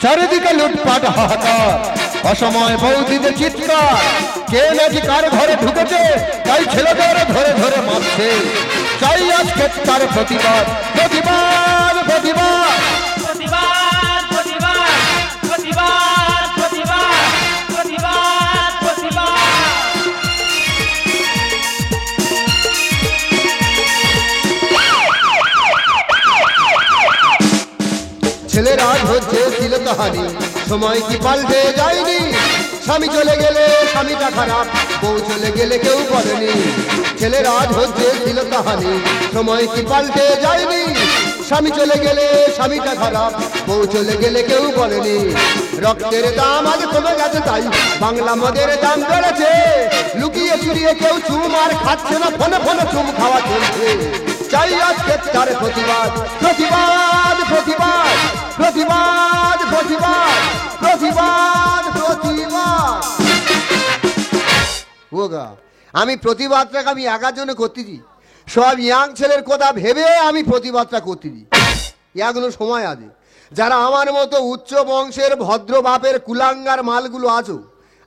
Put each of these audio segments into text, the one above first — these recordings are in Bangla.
চারিদিকে লুটপাট হাহাকার, অসময় বৌদিদের চিৎকার, কে নাকি কার ঘরে ঢুকেছে তাই ছেলেদের ধরে ধরে মারছে। চাই আজকে তার প্রতিবাদ, প্রতিবাদ, প্রতিবাদ, প্রতিবাদ, প্রতিবাদ, প্রতিবাদ, প্রতিবাদ, প্রতিবাদ, প্রতিবাদ। ছেলেরা হচ্ছে ছিল কাহানি, সময় কি পাল্টে যায়নি? স্বামী চলে গেলে স্বামীটা খারাপ, বউ চলে গেলে কেউ বলেনি। ছেলেরা হচ্ছে ছিল কাহানি, সময় কি পাল্টে যায়নি? স্বামী চলে গেলে স্বামীটা খারাপ, বউ চলে গেলে কেউ বলেনি। রক্তের দাম আজ কমে গেছে তাই বাংলা মদের দাম বেড়েছে। লুকিয়ে চুরিয়ে কেউ চুম আর খাচ্ছে না, ফোনে ফোনে চুম খাওয়া চলছে। চাই আজকে তার প্রতিবাদ, প্রতিবাদ, প্রতিবাদ, প্রতিবাদ, প্রতিবাদ, প্রতিবাদ, প্রতিবাদ। ওগা আমি প্রতিবাদটাকে আমি একার জন্য করতেছি, সব ইয়াং ছেলের কথা ভেবে আমি প্রতিবাদটা করতেছি। এগুলো সময় আছে, যারা আমার মতো উচ্চ বংশের ভদ্র বাপের কুলাঙ্গার মালগুলো আছো,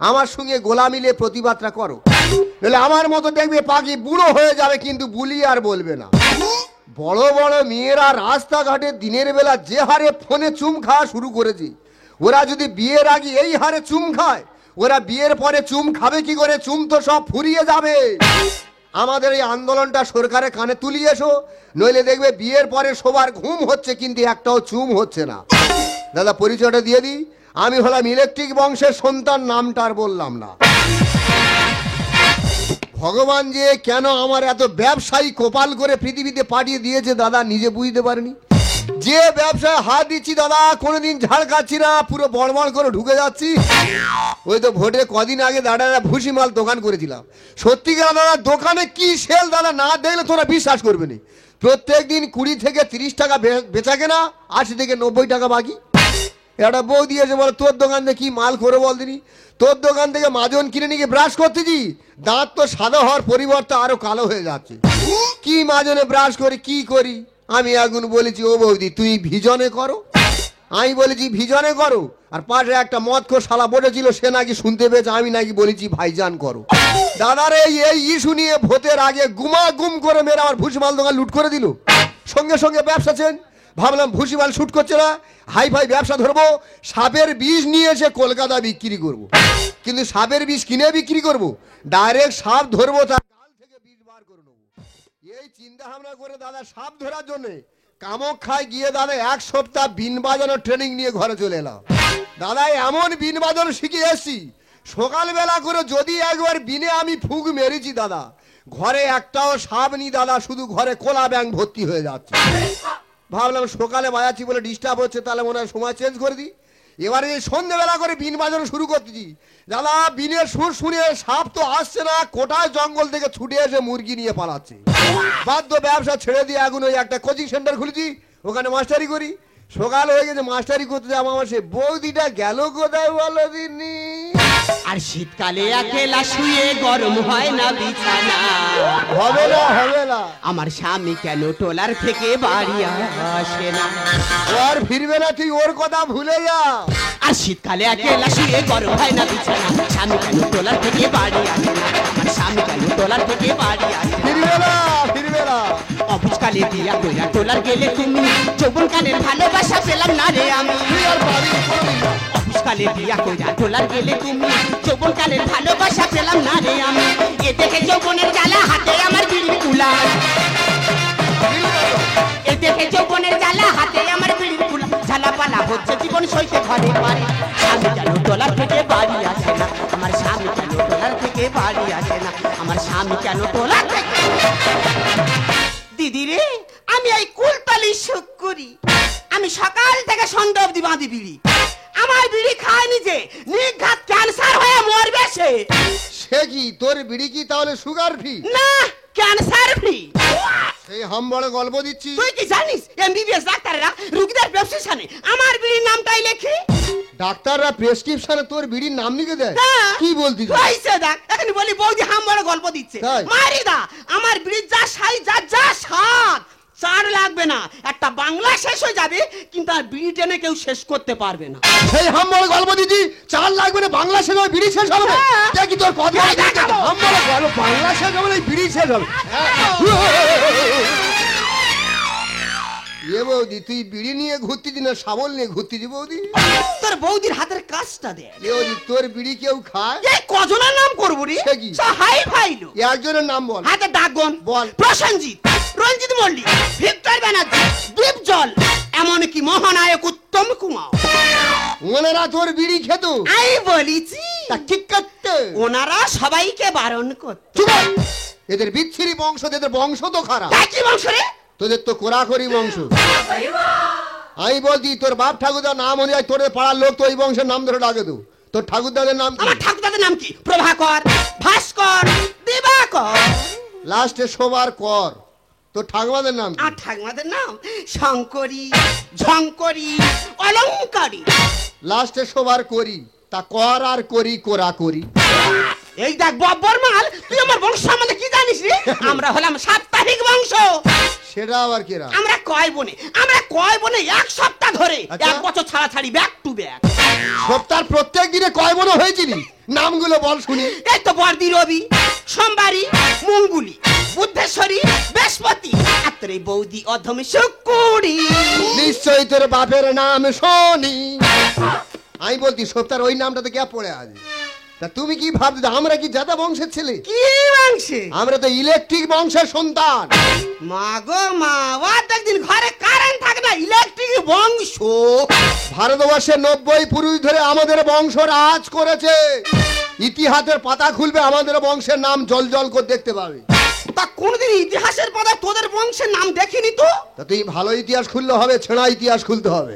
আমার সঙ্গে গোলা মিলে প্রতিবাদটা করো। তাহলে আমার মতো দেখবে পাখি বুড়ো হয়ে যাবে কিন্তু বুলি আর বলবে না। বড় বড় মেয়েরা রাস্তাঘাটে দিনের বেলা যে হারে ফোনে চুম খাওয়া শুরু করেছে, ওরা যদি বিয়ের আগে এই হারে চুম খায়, ওরা বিয়ের পরে চুম খাবে কি করে? চুম তো সব ফুরিয়ে যাবে। আমাদের এই আন্দোলনটা সরকারের কানে তুলিয়ে এসো, নইলে দেখবে বিয়ের পরে সবার ঘুম হচ্ছে কিন্তু একটাও চুম হচ্ছে না। দাদা পরিচয়টা দিয়ে দিই, আমি হলাম ইলেকট্রিক বংশের সন্তান, নামটা আর বললাম না। ভগবান যে কেন আমার এত ব্যবসায়ী কপাল করে পৃথিবীতে পাঠিয়ে দিয়েছে দাদা নিজে বুঝতে পারিনি। যে ব্যবসায় হাত দিচ্ছি দাদা, কোনোদিন ঝাড় খাচ্ছি না, পুরো বড় করে ঢুকে যাচ্ছি। ওই তো ভোটে কদিন আগে দাদা ভুসি মাল দোকান করেছিলাম। সত্যিকার দাদা দোকানে কি সেল দাদা, না দেখলে তোরা বিশ্বাস করবে না। প্রত্যেক দিন 20 থেকে 30 টাকা বেচা কেনা, 80 থেকে 90 টাকা বাকি। একটা বউ দিয়েছে বলে তোর দোকান থেকে কি মাল করে বল দিনি। তোর দোকান থেকে মাজন কিনে নিয়ে ব্রাশ করতেছি, দাঁত তো সাদা হওয়ার পরিবর্তে আরো কালো হয়ে যাচ্ছে। কি মাজনে ব্রাশ করি কি করি? আমি এখন বলেছি ও বৌদি তুই ভিজনে করো, আমি বলেছি ভিজনে করো। আর পাশে একটা মদখোর শালা বসেছিল, সে নাকি শুনতে পেয়েছে আমি নাকি বলেছি ভাইজান করো। দাদারে এই ইস্যু নিয়ে ভোটের আগে গুম করে মেরে আমার ভুসিমাল দোকান লুট করে দিল। সঙ্গে সঙ্গে ব্যবসা চেন। ভাবলাম ভুসিমাল শুট করছে না, হাই ফাই ব্যবসা ধরবো, সাপের বিষ নিয়ে এসে কলকাতা বিক্রি করব। কিন্তু সাপের বিষ কিনে বিক্রি করব, ডাইরেক্ট সাপ ধরবো, তার গাল থেকে বিষ বার করে নেবো। এই চিন্তা ভাবনা করে দাদা সাপ ধরার জন্য কামাখ্যায় গিয়ে দাদা 1 সপ্তাহ বিন বাজানোর ট্রেনিং নিয়ে ঘরে চলে এলাম। দাদা এমন বিন বাজানো শিখে এসছি, সকালবেলা করে যদি একবার বিনে আমি ফুক মেরেছি দাদা, ঘরে একটাও সাপ নি দাদা, শুধু ঘরে কোলা ব্যাং ভর্তি হয়ে যাচ্ছে। ভাবলাম সকালে বাজাচ্ছি বলে ডিস্টার্ব হচ্ছে, তাহলে মনে হয় সময় চেঞ্জ করে দিই। এবারে সন্ধ্যেবেলা করে বিন বাজানো শুরু করতেছি দাদা, বিনের সুর শুনে সাপ তো আসছে না, কোটায় জঙ্গল থেকে ছুটে এসে মুরগি নিয়ে পালাচ্ছে। বাধ্য ব্যবসা ছেড়ে দিয়ে এখন ওই একটা কোচিং সেন্টার খুলেছি, ওখানে মাস্টারি করি। সকাল হয়ে গেছে, মাস্টারি করতে যাবো, আমার সে বৌদিটা গেল কোথায় বলো দিনি। আর শীতকালে একলা শুয়ে গরম হয় না বিছানা, হবে না হবে না। আমার স্বামী কেন টোলার থেকে বাড়ি আসে না? ও আর ফিরবে না, তুই ওর কথা ভুলে যা। আর শীতকালে একলা শুয়ে গরম হয় না বিছানা, স্বামী কেন টোলার থেকে বাড়ি আসে না? আমার স্বামী কেন টোলার থেকে বাড়ি আসে না? ফিরবে না ফিরবে না। অবুজকালে বিয়া কইরা টোলার গেলে তুমি, যৌবনকালের ভালোবাসা পেলাম না রে আমি। তুই আর পাবি কোনোদিন না। অবুজকালে বিয়া কইরা টোলার গেলে তুমি, যৌবনকালের ভালোবাসা পেলাম না রে আমি। এ দেখে যৌবনের জ্বালা হাতে আমার বিড়ি কুলা, এ দেখে যৌবনের জ্বালা হাতে আমার বিড়ি কুলা, ঝালা পালা হচ্ছে জীবন সইতে ঘরে পারে। স্বামী কেন টোলার থেকে বাড়ি আসে না? আমার স্বামী কেন টোলার থেকে বাড়ি আসে না? আমার স্বামী কেন টোলার থেকে। দিদি রে, আমি এই কুলতলি সুখ করি, আমি সকাল থেকে সন্ধ্যা অবধি বাঁধি বিড়ি। আমার বিড়ি খায়নি যে নির্ঘাত ক্যান্সার হয়ে মরবে সে। সে কি তোর বিড়ি কি তাহলে সুগার ফ্রি? না, ক্যান্সার ফ্রি। সেই হাম বড় গল্প দিচ্ছি। তুই কি জানিস এমবিবিএস ডাক্তাররা রোগীদের প্রেসক্রিপশনে আমার বিড়ির নামটাই লেখে। ডাক্তাররা প্রেসক্রিপশনে তোর বিড়ির নাম লিখে দেয়? কি বলতিস? হইছে দেখ, এখন বলি বৌদি হাম বড় গল্প দিচ্ছে। তাই? মারি দা, আমার বিড়ির যা সাই যা যা স্বাদ, চার লাগবে না, একটা বাংলা শেষ হয়ে যাবে, কিন্তু আর বিড়ি টেনে কেউ শেষ করতে পারবে না। সেই হাম্বল গল্প দিদি, চাল লাগবে না, বাংলা শেষ হবে, বিড়ি শেষ হবে। হ্যাঁ। দেখি তোর কথা। এই দেখাবো। হাম্বল গল্প, বাংলা শেষ হবে না, বিড়ি শেষ হবে। এ বৌদি, তুই বিড়ি নিয়ে ঘুরতেছি না শাবল নিয়ে ঘুরতেছি বৌদি? তোর বৌদির হাতের কাজটা দে। এ বৌদি, তোর বিড়ি কেউ খায়? এই কজনের নাম করবো রে? সে কি? হাই ফাই লোক। একজনের নাম বল। হাতে ডাকগন বল। প্রসেনজিৎ, রঞ্জিত মল্লিক, ভিক্টর ব্যানার্জি, দীপ জল, এমনকি মহানায়ক উত্তম কুমার। ওনারা তোর বিড়ি খেত? আমি বলেছি তা ঠিক করতে। ওনারা সবাইকে বারণ করত। চুপ কর। এদের বিচ্ছিরি বংশ, এদের বংশ তো খারাপ। তাই কি বংশ রে? তোদের তো কোরাকরি বংশ। আমি বলছি তোর বাপ ঠাকুরদার নাম অনুযায়ী তোর পাড়ার লোক তো ওই বংশের নাম ধরে ডাকে তো। তোর ঠাকুরদাদের নাম কি? আমার ঠাকুরদাদের নাম কি? প্রভাকর, ভাস্কর, দিবাকর। লাস্টে সবার কর। তোর ঠাকুমাদের নাম কি? আর ঠাকুমাদের নাম শঙ্করী, ঝঙ্করী, অলঙ্কারী। লাস্টে সবার করি। তা কর আর করি, কোরা করি। এই দেখ বব্বর মাল, তুই আমার বংশ সম্বন্ধে কি জানিস রে? আমরা হলাম সাপ্তাহিক বংশ। সেটা আবার কেরা? আমরা কয় বনে এক সপ্তাহ ধরে আচ্ছা। এক বছর ছাড়া ছাড়ি ব্যাক টু ব্যাক। সপ্তাহ প্রত্যেক দিনে কয় বড় হয়েছিলি? নামগুলো বল শুনি। এই তো বর্দি রবি, সোমবারী, মঙ্গুলি, বুদ্ধেশ্বরী, বৃহস্পতি, আর তোর এই বৌদি অধমী শুকুরি। নিশ্চয়ই তোর বাপের নাম শনি। আমি বলছি সপ্তাহের ওই নামটাতে কে পড়ে আছে? তা তুমি কি ভাবছো আমরা কি জাতা বংশের ছেলে? কি বংশে? আমরা তো ইলেকট্রিক বংশের সন্তান। মা গো মা, একদিন ঘরে কারেন্ট থাকে না, ইলেকট্রিক বংশ। ভারতবর্ষের 90 পুরুষ ধরে আমাদের বংশ রাজ করেছে। ইতিহাসের পাতা খুলবে, আমাদের বংশের নাম জল জল করে দেখতে পাবে। তা কোনদিন ইতিহাসের পাতায় তোদের বংশের নাম দেখিনি তো। তা তুই ভালো ইতিহাস খুললে হবে, ছেঁড়া ইতিহাস খুলতে হবে।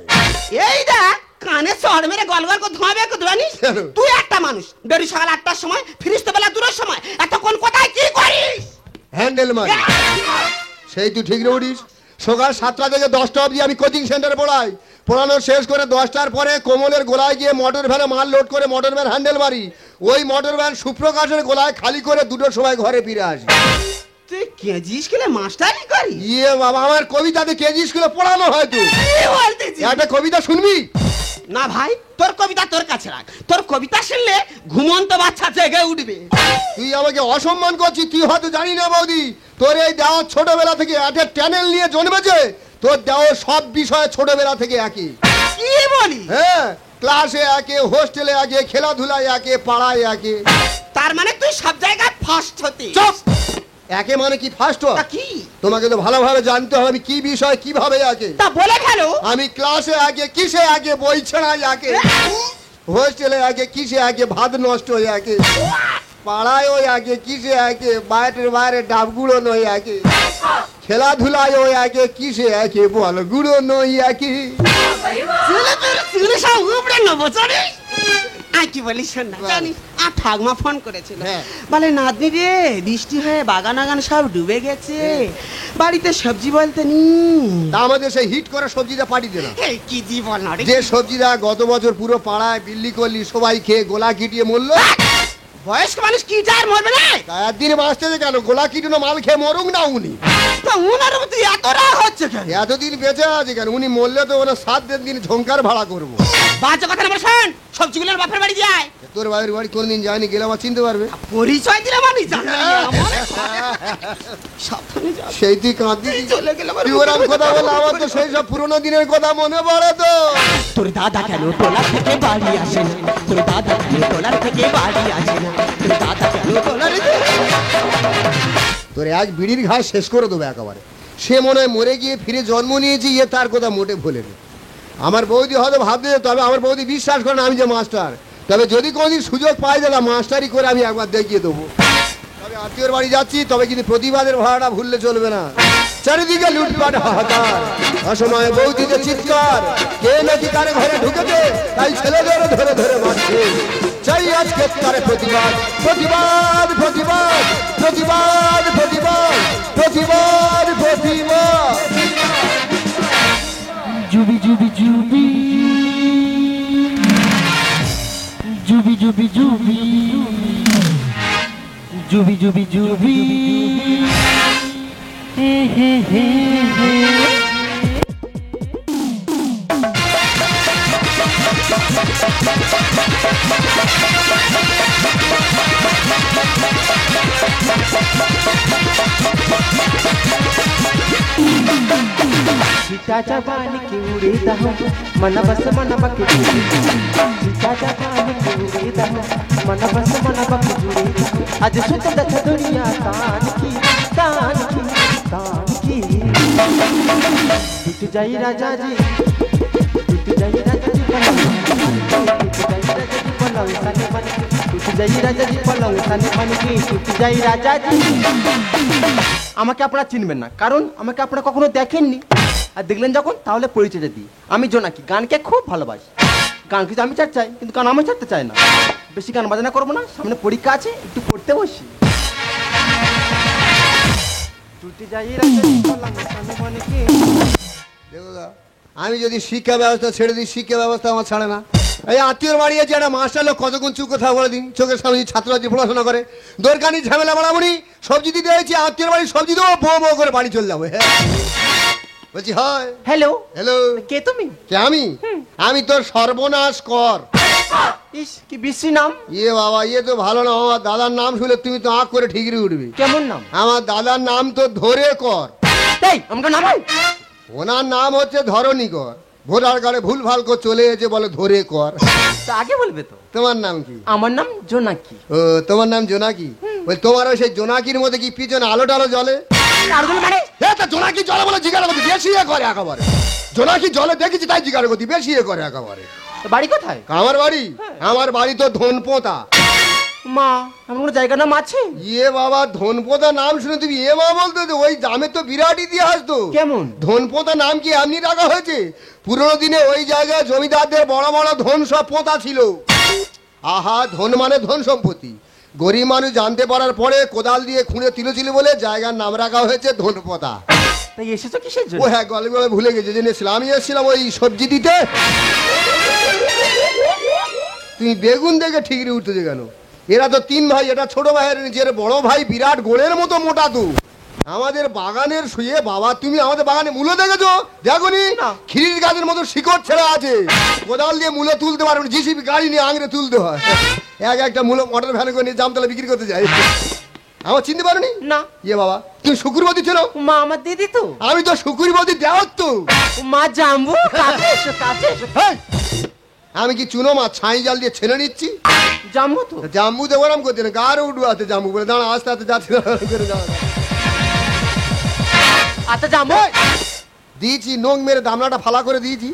এই দেখ কানে চড় মেরে গলগল করে ধোঁয়াবে জানিস? কেন? তুই একটা মানুষ, বেরি সকাল 8টার সময়, ফিরিস্তে বেলা 2টার সময়, এতক্ষণ কোথায় কি করিস? হ্যান্ডেল মারি। সেই তুই ঠিক রুড়িস। সকাল 7টা থেকে 10টা অবধি আমি কোচিং সেন্টারে পড়াই। পড়ানো শেষ করে 10টার পরে কোমলের গোলায় গিয়ে মোটর ভ্যানে মাল লোড করে মোটর ভ্যান হ্যান্ডেল মারি। ওই মোটর ভ্যান সুপ্রকাশের গোলায় খালি করে 2টোর সময় ঘরে ফিরে আসি। তুই কেজি স্কুলে মাস্টারি করি? ইয়ে বাবা, আমার কবিতাতে কেজি স্কুলে পড়ানো হয় তো। কি বলতেছিস? একটা কবিতা শুনবি? না ভাই, তোর কবিতা তোর কাছে রাখ। তোর কবিতা শুনলে ঘুমন্ত বাচ্চা জেগে উঠবে। তুই আমাকে অসম্মান করছিস। তুই হয়তো জানি না বৌদি, তোর এই দেওয়া ছোটবেলা থেকে একটা চ্যানেল নিয়ে জন্মেছে। তোর দেওয়া সব বিষয়ে ছোটবেলা থেকে একই। কি বলি? হ্যাঁ, ক্লাসে একে, হোস্টেলে একে, খেলাধুলায় একে, পাড়ায় একে। তার মানে তুই সব জায়গায় ফার্স্ট হতে। চুপ! একে মানে কি ফার্স্ট? তা কি? তোমাকে তো ভালোভাবে জানতে হবে আমি কি বিষয় কিভাবে একে। তা বলে ফেলো। আমি ক্লাসে আগে কিসে আগে, বই ছেড়াই আগে। হোস্টেলে আগে কিসে আগে, ভাত নষ্ট হয়ে আগে। পাড়ায় ওই আগে কিসে আগে, বাইরের বাইরে ডাব গুঁড়ো নই আগে। খেলাধুলায় ওই আগে কিসে আগে, বল গুঁড়ো নই আগে। চুলে সব উপরে নেবো জানিস? আর কি বলিস শোন না, বল। জানিস আর ঠাকমা ফোন করেছিল। হ্যাঁ। বলে নাতনি রে, বৃষ্টি হয়ে বাগান আগান সব ডুবে গেছে, বাড়িতে সবজি বলতে নি। তা আমাদের সেই হিট করে সবজিটা পাঠিয়ে না। এই কি জীবন না রে। যে সবজিটা গত বছর পুরো পাড়ায় বিল্লি করলি, সবাই খেয়ে গোলা কিটিয়ে মরলো। বয়স্ক মানুষ কি যার মরবে না? তা একদিন বাঁচতেছে কেন? গোলা কিটানো মাল খেয়ে মরুক না উনি। তা ওনার প্রতি এত রাগ হচ্ছে কেন? এতদিন বেঁচে আছে কেন? উনি মরলে তো ওনার 7 দিন ঝঙ্কার ভাড়া করবো। বাজে কথা না বল শোন, সবজিগুলোর বাপের বাড়ি যায়। তোর বাড়ির বাড়ি কোনদিন যায়নি, গেলে আমার চিনতে পারবে। পরিচয় দিলে মানে জানা সাবধানে যা। সেই তুই কাঁদবি। চলে গেলে আমার তুই ওরম কথা বলে আমার তো সেই সব পুরোনো দিনের কথা মনে পড়ে তো। তোর দাদা কেন টোলার থেকে বাড়ি আসে না? তোর দাদা কেন টোলার থেকে বাড়ি আসে না? তোর দাদা কেন টোলার তোর এক বিড়ির ঘাস শেষ করে দেবো একেবারে। সে মনে হয় মরে গিয়ে ফিরে জন্ম নিয়েছি, ইয়ে তার কথা মোটে ভোলেনি। আমার বৌদি হয়তো ভাবতে, তবে আমার বৌদি বিশ্বাস করে না আমি যে মাস্টার। তবে যদি কোনোদিন সুযোগ পাই দাদা, মাস্টারি করে আমি একবার দেখিয়ে দেবো। তবে আত্মীয়র বাড়ি যাচ্ছি, তবে কিন্তু প্রতিবাদের ভাড়াটা ভুললে চলবে না। চারিদিকে লুটপাট হাহাকার, অসময়ে বৌদিদের চিৎকার, কে নাকি কারে ঘরে ঢুকেছে, তাই ছেলেদের ধরে ধরে মারছে। চাই আজকে তারে প্রতিবাদ, প্রতিবাদ, প্রতিবাদ, প্রতিবাদ, প্রতিবাদ, প্রতিবাদ, প্রতিবাদ। জুবি জুবি জুবি জুবি জুবি জুবি জুবি জুবি জুবি হে হে হে হে सीताच्या बालिके उडे दहा मन बस मन बक जुडे सीताच्या बालिके उडे दहा मन बस मन बक जुडे आज सुत दथ दुनिया तान की तान की तान की टूट जाई राजा जी टूट जाई राजा जी पलंग टूट जाई राजा जी पलंग साने मन की टूट जाई राजा जी আমাকে আপনারা চিনবেন না কারণ আমাকে আপনারা কখনো দেখেননি আর দেখলেন যখন তাহলে পরিচয়টা দিই আমি জোনাকি গানকে খুব ভালোবাসি গান কিন্তু আমি চাট চাই কিন্তু গান আমি চাটতে চাই না বেশি গান বাজনা করবো না সামনে পরীক্ষা আছে একটু পড়তে বসি টুটি যাই দেখো দা, আমি যদি শিক্ষা ব্যবস্থা ছেড়ে দিই শিক্ষা ব্যবস্থা আমার ছাড়ে না। এই আত্মীয়র বাড়ি আছে একটা মাস্টার লোক কতক্ষণ চুপ কথা বলে দিন চোখের সামনে ছাত্রছাত্রী পড়াশোনা করে দরকারি ঝামেলা বাড়াবনি সবজি দিতে হয়েছে আত্মীয়র বাড়ি সবজি দেবো বো বো করে বাড়ি চলে যাবো। হ্যাঁ বলছি হয় হ্যালো হ্যালো কে তুমি কে আমি তোর সর্বনাশ কর। ইস কি বিশ্রী নাম ইয়ে বাবা ইয়ে তো ভালো না, আমার দাদার নাম শুনলে তুমি তো আঁক করে ঠিকরি উঠবে। কেমন নাম আমার দাদার নাম তো ধরে কর। এই আমাকে নাম ওনার নাম হচ্ছে ধরণী কর, ভোটার কার্ডে ভুল ভাল করে চলে এসে বলে ধরে কর। তা আগে বলবে তো তোমার নাম কি? আমার নাম জোনাকি ও তোমার নাম জোনাকি। ওই তোমার ওই সেই জোনাকির মধ্যে কি পিছনে আলো টালো জ্বলে? মানে এ তা জোনাকি জলে বলে জিজ্ঞাসা করছি বেশি করে একেবারে জোনাকি জলে দেখেছি তাই জিজ্ঞাসা করছি বেশি করে একেবারে। তো বাড়ি কোথায় আমার বাড়ি তো ধনপোতা। মা আমার কোনো জায়গা নাম আছে ইয়ে বাবা ধনপোতা নাম শুনে তুমি এ মা বলতে তো ওই গ্রামে তো বিরাট ইতিহাস তো। কেমন ধনপোতা নাম কি এমনি রাখা হয়েছে? পুরোনো দিনে ওই জায়গায় জমিদারদের বড় বড় ধন সব পোতা ছিল। আহা ধন মানে ধন সম্পত্তি। গরিব মানুষ জানতে পারার পরে কোদাল দিয়ে খুঁড়ে তুলেছিল বলে জায়গার নাম রাখা হয়েছে ধনপোতা। তাই এসেছো কিসের ও জন্য হ্যাঁ গলে গলে ভুলে গেছে জেনেছিলাম আমি এসেছিলাম ওই সবজি দিতে। তুমি বেগুন দেখে ঠিকরি উঠতেছে কেন? এরা তো তিন ভাই, এটা ছোট ভাইয়ের নিজের বড় ভাই বিরাট গোড়ের মতো মোটা তো। আমাদের বাগানের শুয়ে বাবা তুমি আমাদের বাগানে মূলো দেখেছো? দেখোনি খিরির গাছের মতো শিকড় ছেড়া আছে, কোদাল দিয়ে মূলো তুলতে পারবে না, জিসিবি গাড়ি নিয়ে আঙড়ে তুলতে হয়। এক একটা মূলো মোটর ভ্যানে করে নিয়ে জামতলা বিক্রি করতে যায়। আমার চিনতে পারোনি? না ইয়ে বাবা তুমি শুকুরবতী ছিল? মা আমার দিদি তো আমি তো শুকুরবতী দেওয়ার তো। মা জাম্বু কাছে এসো কাছে এসো আমি কি চুনো মাছ ছাই জাল দিয়ে ছেড়ে নিচ্ছি? জাম্বু তো জাম্বু তো ওরম করতে না গাড় উঠবো আছে জাম্বু বলে দাঁড়া আস্তে আস্তে যাচ্ছি আচ্ছা জাম্বু দিয়েছি নোখ মেরে দামলাটা ফালা করে দিয়েছি।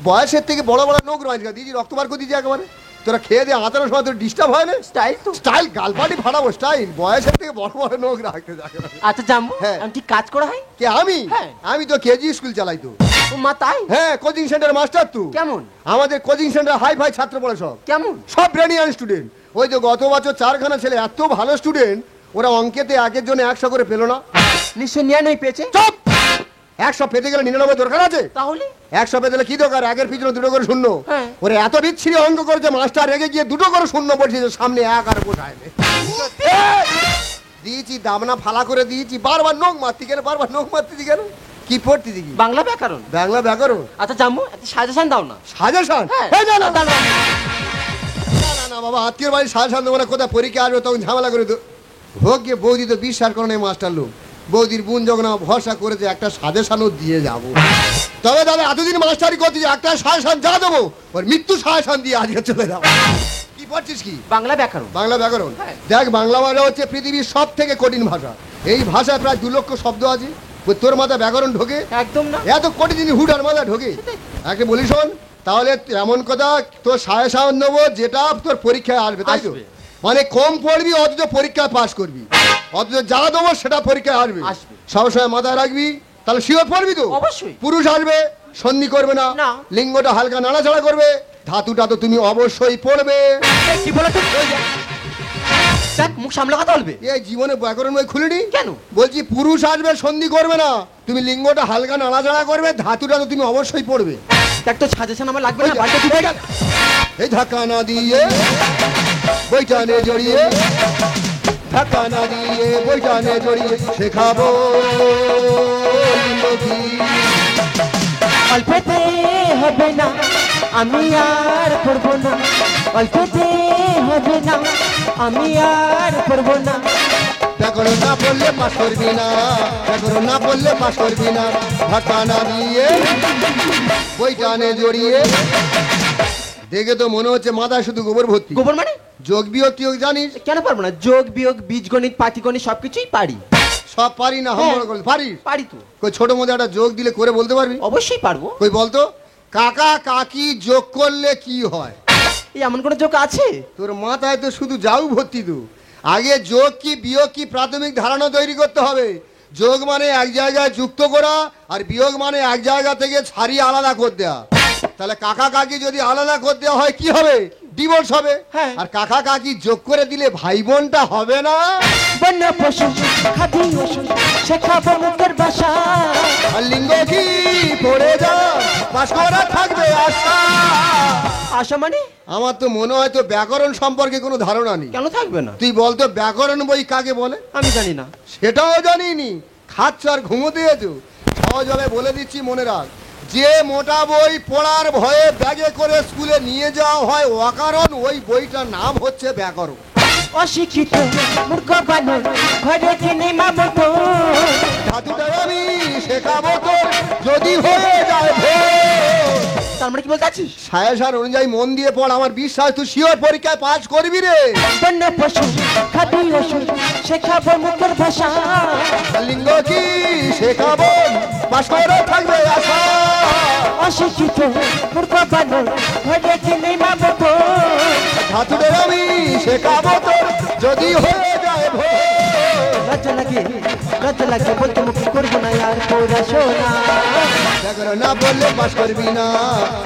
বয়সের থেকে বড় বড় নোখ রয়েছে দিয়েছি রক্ত বার করে দিয়েছি একেবারে। তোরা খেয়ে দিয়ে আতানোর সময় তোর ডিস্টার্ব হয় না? স্টাইল তো স্টাইল গালপাটি ফাটাবো স্টাইল বয়সের থেকে বড় বড় নোখ রাখতে যাকে। আচ্ছা জাম্বু হ্যাঁ। আমি কি কাজ করা হয় কে আমি? হ্যাঁ। আমি তো কেজি স্কুল চালাই তো। ও মা তাই হ্যাঁ কোচিং সেন্টার মাস্টার তো। কেমন আমাদের কোচিং সেন্টার হাই ফাই ছাত্র পড়ে সব কেমন সব ব্রেনিয়ান স্টুডেন্ট। ওই যে গত বছর 4খানা ছেলে এত ভালো স্টুডেন্ট ওরা অঙ্কেতে একের জন্য 100 করে পেলো না। নিশ্চয় নিয়ে নেই পেয়েছে চুপ 100 পেতে গেলে 99 দরকার আছে? তাহলে 100 পেতে গেলে কি দরকার? একের পিছনে 2 করে শূন্য। হ্যাঁ। ওরা এত বিচ্ছিরি অঙ্ক করেছে মাস্টার রেগে গিয়ে 2 করে শূন্য বসিয়েছে সামনে 1 আর বসায় দিয়েছি দামনা ফালা করে দিয়েছি। বারবার নোখ মারতি কেন? বারবার নোখ মারতি কেন? কি পড়তি দেখি? বাংলা ব্যাকরণ বাংলা ব্যাকরণ। আচ্ছা জাম্বু একটা সাজেশন দাও না সাজেশন? হ্যাঁ। না না দাও, দাও। না না বাবা আত্মীয় বাড়ি সাজেশন দেবো না। কোথায় পরীক্ষা আসবে তখন ঝামেলা করে তো হোক গিয়ে বৌদি তো বিশ্বাস করে না মাস্টার লোক। বৌদির বোন যখন আমার ভরসা করেছে একটা সাজেশনও দিয়ে যাব। তবে দাদা এতদিন মাস্টারি করতে যে একটা সাজেশন যা দেবো ওর মৃত্যু সাজেশন দিয়ে আজকে চলে যাবো। কি পড়ছিস কি? বাংলা ব্যাকরণ বাংলা ব্যাকরণ। হ্যাঁ। দেখ বাংলা ভাষা হচ্ছে পৃথিবীর সব থেকে কঠিন ভাষা। এই ভাষায় প্রায় 2 লক্ষ শব্দ আছে। তোর মাথায় ব্যাকরণ ঢোকে? একদম না এত কোটি জিনিস হুটার মাথায় ঢোকে? একটা বলি শোন তাহলে এমন কথা তোর সাজেশন নেবো যেটা তোর পরীক্ষায় আসবে তাই তো? আসবে। মানে কম পড়বি অথচ পরীক্ষায় পাস করবি, অথচ যা দেবো সেটা পরীক্ষায় আসবে। আসবে। সবসময় মাথায় রাখবি তাহলে শিওর পড়বি তো? অবশ্যই। পুরুষ আসবে সন্ধি করবে না, না। লিঙ্গটা হালকা নাড়াচাড়া করবে, ধাতুটা তো তুমি অবশ্যই পড়বে। এই, কি বলে তো দেখ মুখ সামলে কথা বলবে এই জীবনে ব্যাকরণ বই খুলিনি কেন? বলছি পুরুষ আসবে সন্ধি করবে না, তুমি লিঙ্গটা হালকা নাড়াচাড়া করবে, ধাতুটা তো তুমি অবশ্যই পড়বে। দেখ তো সাজেশন আমার লাগবে না বাড়িতে দিতে গেল এই ধাক্কা না দিয়ে বইটা নে জড়িয়ে ধাক্কা না দিয়ে বইটানে জড়িয়ে শেখাবো লিঙ্গকি। অল্পতে হবে না আমি আর পড়বো না, অল্পতে হবে না আমি আর পড়বো না। ব্যাকরণ না পড়লে পাস করবি না, ব্যাকরণ না পড়লে পাস করবি না, ধাক্কা না দিয়ে বইটানে জড়িয়ে। দেখে তো মনে হচ্ছে মাথায় শুধু গোবর ভর্তি। গোবর মানে? যোগ বিয়োগ টিয়োগ জানিস? কেন পারবো না? যোগ বিয়োগ বীজগণিত পাটিগণিত সবকিছুই পারি। সব পারি না, হোমওয়ার্ক করতে পারিস? পারি তো। কই ছোট মধ্যে একটা যোগ দিলে করে বলতে পারবি? অবশ্যই পারবো। কই বলতো কাকা কাকি যোগ করলে কি হয়? এই এমন কোনো যোগ আছে? তোর মাথায় তো শুধু যাও ভর্তি। তো আগে যোগ কি বিয়োগ কি প্রাথমিক ধারণা তৈরি করতে হবে। যোগ মানে এক জায়গায় যুক্ত করা, আর বিয়োগ মানে এক জায়গা থেকে ছাড়িয়ে আলাদা করে দেওয়া। তাহলে কাকা কাকি যদি আলাদা করে দেওয়া হয় কি হবে? ডিভোর্স হবে। হ্যাঁ। আর কাকা কাকি যোগ করে দিলে ভাই বোনটা হবে না? বন্য পশু খাদি ওষুধ শেখাবো মুখের ভাষা। আর লিঙ্গ কি পড়ে যা পাস করা থাকবে আশা। আশা মানে? আমার তো মনে হয় তো ব্যাকরণ সম্পর্কে কোনো ধারণা নেই। কেন থাকবে না? তুই বলতো ব্যাকরণ বই কাকে বলে? আমি জানি না। সেটাও জানিনি, খাচ্ছ আর ঘুমোতে যেছো। সহজভাবে বলে দিচ্ছি, মনে রাখ। যে মোটা বই পড়ার ভয়ে ব্যাগে করে স্কুলে নিয়ে যাওয়া হয় অকারণ, ওই বইটার নাম হচ্ছে ব্যাকরণ। অশিক্ষিত মূর্খ বানর ঘরে কিনে মামতো ধাতুটা আমি শেখাবো তো যদি হয়ে যায় ভোর। তার মানে কি বলতে আছিস? সায়াসার অনুযায়ী মন দিয়ে পড়, আমার বিশ্বাস তুই শিওর পরীক্ষায় পাস করবি রে। বন্য পশু খাদি ওষুধ শেখাবো মুখের ভাষা। লিঙ্গ কি শেখাবো পাস করে থাকবে আশা। অশিক্ষিত মূর্খ বানর ঘরে কিনে মামতো ধাতুটা আমি শেখাবো তো যদি হয়ে যায় ভোর। লজ্জা লাগে বলতে মুখে করবো না আর পড়াশোনা। ব্যাকরণ না বললে পাস করবি না,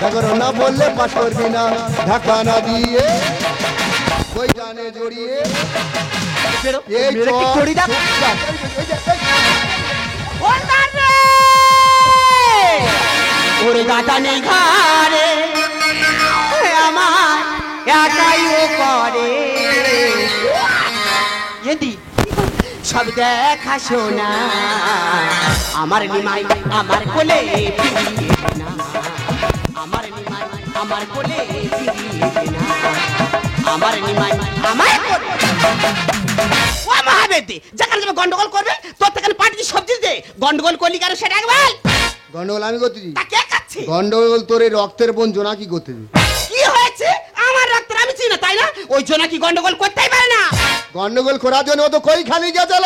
ব্যাকরণ না বললে পাস করবি না, ধাক্কা না দিয়ে ওই জানে জড়িয়ে। এই মেরে কি করি দেখ। ওরে দাদা নেই ঘরে আমার একাই ও করে এদি সব দেখা শোনা আমার নিমাই আমার কোলে ফিরিয়ে না, আমার নিমাই আমার কোলে ফিরিয়ে না, আমার নিমাই আমার কোলে। ও মহাবেদী যেখানে যাবে গন্ডগোল করবে তোর থেকে পার্টি সবজি দে। গন্ডগোল করলি কেন সেটা একবার? গন্ডগোল আমি করতেছি? তা কে খাচ্ছে? গন্ডগোল তোর এই রক্তের বোন জোনাকি করতেছি। কি হয়েছে? আমার রক্তের আমি চিনি না, তাই না? ওই জোনাকি গন্ডগোল করতেই পারে না। গন্ডগোল করার জন্য ও তো কই খালি গেছিল।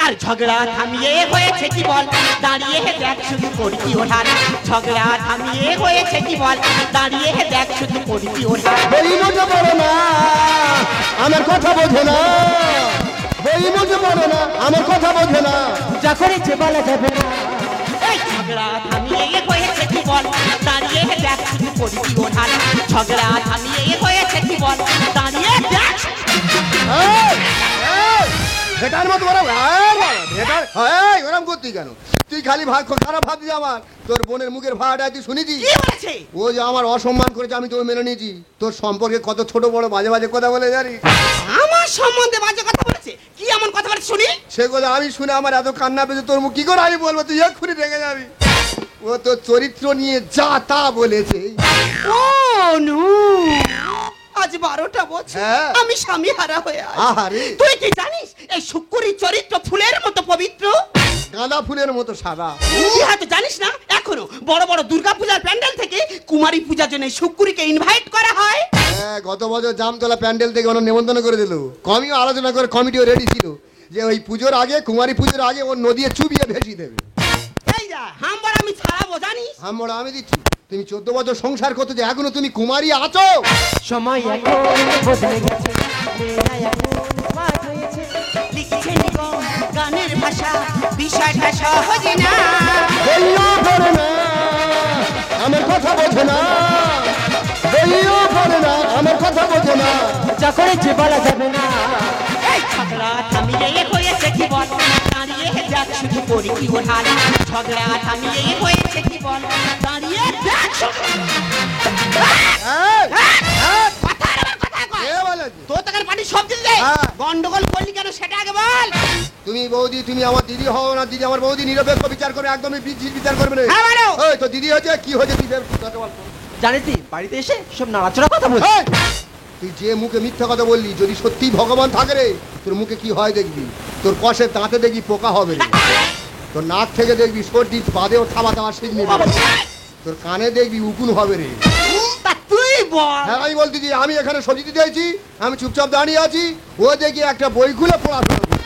আর ঝগড়া থামিয়ে হয়েছে কি বল, দাঁড়িয়ে দেখ শুধু করবি ওঠান। ঝগড়া থামিয়ে হয়েছে কি বল, দাঁড়িয়ে দেখ শুধু করবি ওঠান। বই মজা পড়ে না আমার কথা বোঝে না, বই মজা পড়ে না আমার কথা বোঝে না। যা করেছে বলা যাবে না। এই ঝগড়া থামিয়ে হয়েছে কি বল, দাঁড়িয়ে দেখ শুধু করবি ওঠান। ঝগড়া থামিয়ে হয়েছে কি বল, দাঁড়িয়ে দেখ। ভেটার মতো ভেটার ওরম করতি কেন? তুই খালি খারাপ ভাবছিস আমার। তোর বোনের মুখের ভাড়াটা তুই শুনেছিস? কি বলেছে? ও যে আমার অসম্মান করেছে আমি তোকে মেনে নিয়েছি। তোর সম্পর্কে কত ছোট বড় বাজে বাজে কথা বলে জানিস? আমার সম্বন্ধে বাজে কথা বলেছে? কি এমন কথা বলেছে শুনি? সে কথা আমি শুনে আমার এত কান্না পেয়েছে, তোর মুখ কি করে আমি বলবো? তুই এক্ষুনি রেগে যাবি। ও তোর চরিত্র নিয়ে যা তা বলেছে। ও নু, আজ 12টা বছর হ্যাঁ। আমি স্বামী হারা হয়ে আছি। আহারে। তুই কি জানিস এই শুক্কুরির চরিত্র ফুলের মতো পবিত্র? গাঁদা ফুলের মতো সাদা। তুই হয়তো জানিস না, এখনো বড় বড় দুর্গা পূজার প্যান্ডেল থেকে কুমারী পূজার জন্য শুক্কুরিকে ইনভাইট করা হয়। হ্যাঁ, গত বছর জামতলা প্যান্ডেল থেকে ওনার নেমন্তন্ন করে দিল। কমিও আলোচনা করে কমিটিও রেডি ছিল যে ওই পুজোর আগে, কুমারী পুজোর আগে ওর নদীয়ে চুবিয়ে ভেসিয়ে দেবে। এই যা হাম্বার আমি ছাড়াবো জানিস? আমরা আমি দিচ্ছি। তুমি 14 বছর সংসার করতে যে এখনো তুমি কুমারী আছো। সময় এখন বদলে গেছে, মেয়েরা এখন স্মার্ট হয়েছে। লিখছে নিগো গানের ভাষা, বিষয়টা সহজ না। বইও পড়ে না আমার কথা বোঝে না, বইও পড়ে না আমার কথা বোঝে না। যা করেছে বলা যাবে না। এই ঝগড়া থামিয়ে হয়েছে কি বল, দাঁড়িয়ে দেখ শুধু করি কি ওঠান। ঝগড়া থামিয়ে হয়েছে কি বল, দাঁড়িয়ে দেখ শুধু। এই, কথার আবার কথা কয়। কে বলেছে? তোর তখন পার্টি সব দিতে হ্যাঁ। গন্ডগোল করলি কেন সেটা আগে বল। তুমি বৌদি, তুমি আমার দিদি হও না দিদি, আমার বৌদি নিরপেক্ষ বিচার করে, একদমই বিচার করবে না। হ্যাঁ বলো। এই তো দিদি হয়েছে, কি হয়েছে তুই কথা বল। জানিস বাড়িতে এসে সব নাড়াচড়া কথা বল। এই, তুই যে মুখে মিথ্যা কথা বললি, যদি সত্যি ভগবান থাকে রে, তোর মুখে কি হয় দেখবি। তোর কষে দাঁতে দেখবি পোকা হবে রে। তোর নাক থেকে দেখবি সর্দি বাদেও থাবা থাবা শীত নেবে। তোর কানে দেখবি উকুন হবে রে। তা তুই বল। হ্যাঁ আমি বলতেছি, আমি এখানে সবজি দিতে আছি, আমি চুপচাপ দাঁড়িয়ে আছি, ও দেখি একটা বই খুলে পড়াশোনা করছে।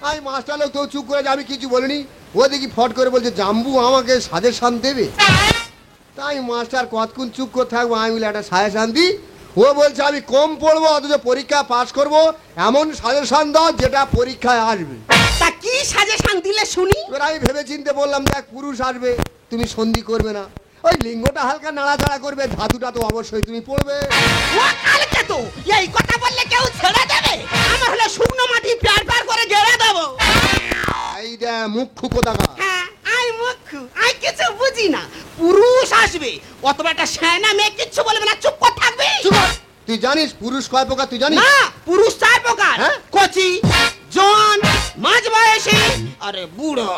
আমি মাস্টার লোক, তো চুপ করে আমি কিছু বলিনি। ও দেখি ফট করে বলছে জাম্বু আমাকে সাজেশন দেবে। তাই মাস্টার কতক্ষণ চুপ করে থাকবো, আমি বলে একটা সাজেশন দিই। ও বলছে আমি কম পড়বো অথচ পরীক্ষা পাস করব, এমন সাজেশন দাও যেটা পরীক্ষায় আসবে। তা কি সাজেশন দিলে শুনি? এবার আমি ভেবে চিনতে বললাম, দেখ পুরুষ আসবে, তুমি সন্ধি করবে না, ওই লিঙ্গটা হালকা নাড়াচাড়া করবে, ধাতুটা তো অবশ্যই তুমি পড়বে। ও কালকে তো এই কথা বললে কেউ ছেড়ে দেবে? আমার হলো শুকনো মাটি প্যার প্যার করে গেড়ে দেবো। এইটা মুখ্য কোথাকা। হ্যাঁ আই মুখ্য, আই কিছু বুঝি না। পুরুষ আসবে, অথবা একটা শ্যানা মেয়ে কিচ্ছু বলবে না, চুপ করে থাকবি। তুই জানিস পুরুষ কয় প্রকার তুই জানিস? না, পুরুষ 4 প্রকার। হ্যাঁ? কচি, জোয়ান, মাঝ বয়সী, আরে বুড়ো।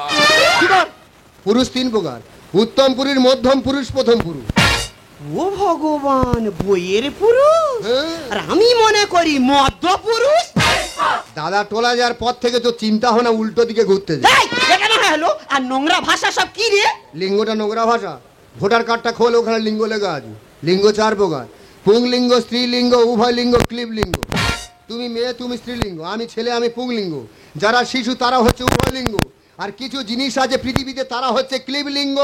পুরুষ 3 প্রকার, উত্তম পুরুষ, মধ্যম পুরুষ, প্রথম পুরুষ। ও ভগবান, বইয়ের পুরুষ? হ্যাঁ। আর আমি মনে করি মধ্য পুরুষ। দাদা টোলা যাওয়ার পর থেকে তো চিন্তা হয় না উল্টো দিকে ঘুরতে যায়। এই, এটা না হলো আর নোংরা ভাষা সব কি রে? লিঙ্গটা নোংরা ভাষা। ভোটার কার্ডটা খোল, ওখানে লিঙ্গ লেখা আছে। লিঙ্গ 4 প্রকার, পুংলিঙ্গ, স্ত্রীলিঙ্গ, উভয় লিঙ্গ, ক্লিবলিঙ্গ। তুমি মেয়ে, তুমি স্ত্রীলিঙ্গ, আমি ছেলে, আমি পুংলিঙ্গ। যারা শিশু তারা হচ্ছে উভয় লিঙ্গ, আর কিছু জিনিস আছে পৃথিবীতে তারা হচ্ছে ক্লিবলিঙ্গ।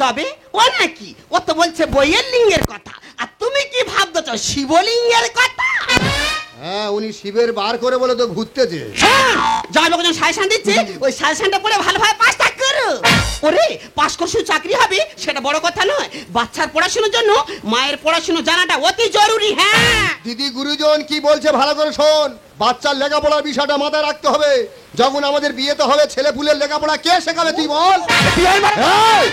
তবে ও নাকি ও তো বলছে বইয়ের লিঙ্গের কথা, আর তুমি কি ভাবতেছ শিবলিঙ্গের কথা? হ্যাঁ, উনি শিবের বার করে বলে তো ঘুরতেছে। যাই হোক, যখন সাজেশন দিচ্ছে ওই সাজেশনটা পড়ে ভালোভাবে পাসটা করো। ওরে, পাস করে শুধু চাকরি হবে সেটা বড় কথা নয়, বাচ্চার পড়াশোনার জন্য মায়ের পড়াশোনা জানাটা অতি জরুরি। হ্যাঁ দিদি গুরুজন কি বলছে ভালো করে শোন। বাচ্চার লেখাপড়ার বিষয়টা মাথায় রাখতে হবে। যখন আমাদের বিয়েতে হবে, ছেলে পুলের লেখাপড়া কে শেখাবে তুই বল? এই!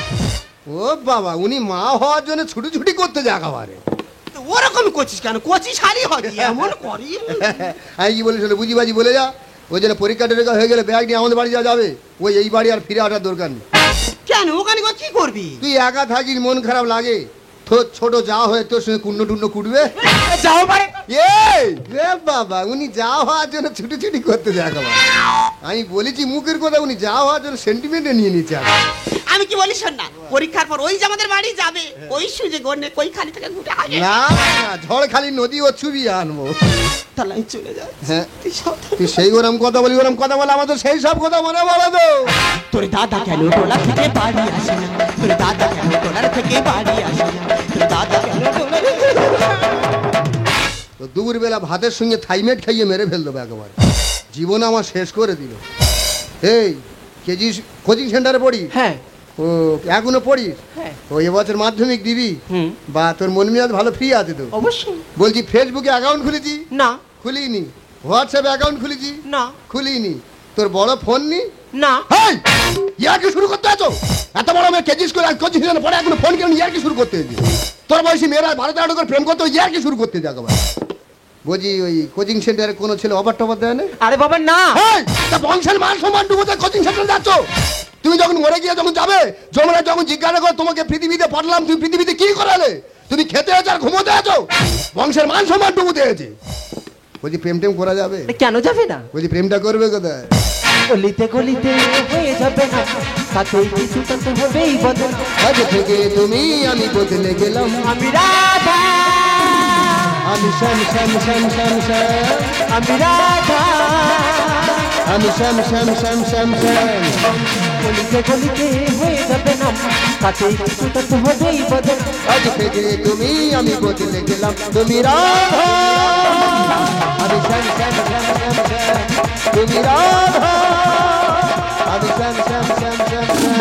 ও বাবা, উনি মা হওয়ার জন্য ছুটি ছুটি করতে যায় একেবারে। তো ওরকম করছিস কেন? কচি শাড়ি হবে এমন করি। আমি কি বলি বুঝি বাজি বলে যা। ওই জন্য পরীক্ষা টরীক্ষা হয়ে গেলে ব্যাগ নিয়ে আমাদের বাড়ি যাওয়া যাবে। ওই এই বাড়ি আর ফিরে আসার দরকার নেই। কেন ওখানে গিয়ে কি করবি? তুই একা থাকিস, মন খারাপ লাগে। তোর ছোট যা হয়ে তোর সঙ্গে কুণ্ড টুণ্ড কুটবে। যাও পারে। এই রে বাবা, উনি যা হওয়ার জন্য ছুটি ছুটি করতে যায় একেবারে। আমি বলেছি মুখের কথা, উনি যা হওয়ার জন্য সেন্টিমেন্টে নিয়ে নিচ্ছে। আমি কি বলি শোন না, পরীক্ষার পর ওই যে আমাদের বাড়ি যাবে, ওই সুযোগ গন্যে কই খালি থেকে ঘুরে আসবে। না না, ঝড় খালি নদী ও ছবি আনবো। তাহলে আমি চলে যাই। হ্যাঁ, তুই সাবধানে। তুই সেই ওরম কথা বলি, ওরম কথা বলে আমাদের সেই সব কথা মনে বলে তো। তোর দাদা কেন টোলা থেকে বাড়ি আসে না? তোর দাদা কেন টোলার থেকে বাড়ি আসে না? তোর দাদা কেন টোলার তো দুপুরবেলা ভাতের সঙ্গে থাইমেট খাইয়ে মেরে ফেল দেবো একেবারে। জীবন আমার শেষ করে দিল। এই কেজি কোচিং সেন্টারে পড়ি? হ্যাঁ। ও এখনো পড়িস? হ্যাঁ। ও এবছর মাধ্যমিক দিবি? বা তোর মন মেজাজ ভালো ফ্রি আছে তো? অবশ্যই। বলছি ফেসবুকে অ্যাকাউন্ট খুলেছি? না। খুলিনি। হোয়াটসঅ্যাপে অ্যাকাউন্ট খুলেছি? না। খুলিনি। তোর বড় ফোন নি? না। হেই, ইয়ার কি শুরু করতে আছো? এত বড় মেয়ে কেজি স্কুলে কোচিং সেন্টারে পড়ে এখনো ফোন কেন ইয়ার কি শুরু করতে হয়েছে? তোর বয়সী মেয়েরা 12-13 করে প্রেম করতে ইয়ার কি শুরু করতে যাকে ভাই? বুঝি ওই কোচিং সেন্টারে কোনো ছেলে অফার টফার দেয় না? আরে বাবা না। হেই, তা বংশের মান সম্মান ডুবোতে কোচিং সেন্টারে যাচ্ছ? তুমি যখন মরে গিয়ে যখন যাবে, যমুনা যখন জিজ্ঞাসা করে তোমাকে পৃথিবীতে পাঠালাম, তুমি পৃথিবীতে কি করালে? তুমি খেতে আছো আর ঘুমোতে আছো? বংশের মান সম্মান ডুবোতে হয়েছে। বলছি প্রেম টেম করা যাবে? কেন যাবে না? বলছি প্রেমটা করবে কোথায়? গলিতে গলিতে হয়ে যাবে না, সাথে কিছুটা তো হবেই বদল। আজ থেকে তুমি আমি বদলে গেলাম। আমি রাধা, আমি শ্যাম শ্যাম শ্যাম শ্যাম শ্যাম, আমি রাধা, আমি শ্যাম শ্যাম শ্যাম শ্যাম শ্যাম। গলিতে গলিতে হয়ে যাবে না, সাথে কিছুটা তো হবেই বদল। আজ থেকে তুমি আমি বদলে গেলাম। তুমি রাধা, আমি শ্যাম শ্যাম শ্যাম শ্যাম শ্যাম, তুমি রাধা, আমি শ্যাম শ্যাম শ্যাম শ্যাম শ্যাম।